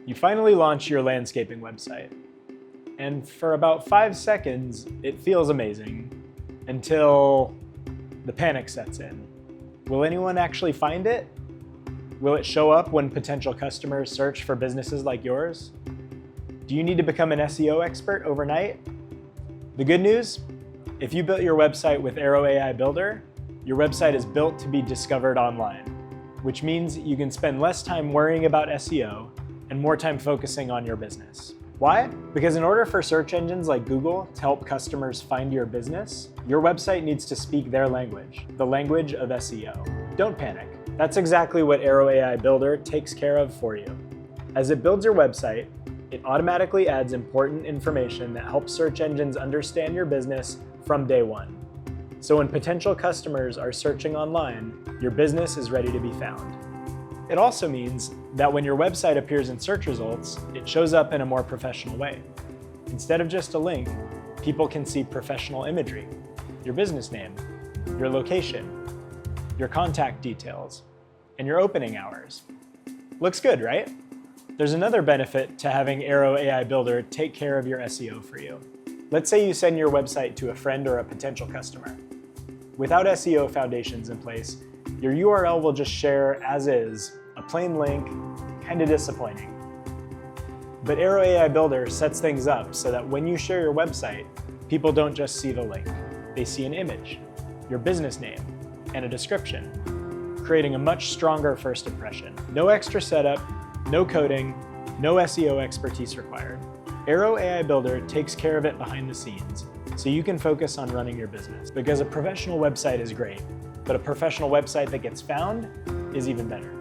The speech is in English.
You finally launch your landscaping website, and for about 5 seconds, it feels amazing until the panic sets in. Will anyone actually find it? Will it show up when potential customers search for businesses like yours? Do you need to become an SEO expert overnight? The good news? If you built your website with Airo AI Builder, your website is built to be discovered online, which means you can spend less time worrying about SEO and more time focusing on your business. Why? Because in order for search engines like Google to help customers find your business, your website needs to speak their language, the language of SEO. Don't panic. That's exactly what Airo AI Builder takes care of for you. As it builds your website, it automatically adds important information that helps search engines understand your business from day one. So when potential customers are searching online, your business is ready to be found. It also means that when your website appears in search results, it shows up in a more professional way. Instead of just a link, people can see professional imagery, your business name, your location, your contact details, and your opening hours. Looks good, right? There's another benefit to having Airo AI Builder take care of your SEO for you. Let's say you send your website to a friend or a potential customer. Without SEO foundations in place, your URL will just share as is, a plain link, kind of disappointing. But Airo AI Builder sets things up so that when you share your website, people don't just see the link. They see an image, your business name, and a description, creating a much stronger first impression. No extra setup, no coding, no SEO expertise required. Airo AI Builder takes care of it behind the scenes, so you can focus on running your business. Because a professional website is great, but a professional website that gets found is even better.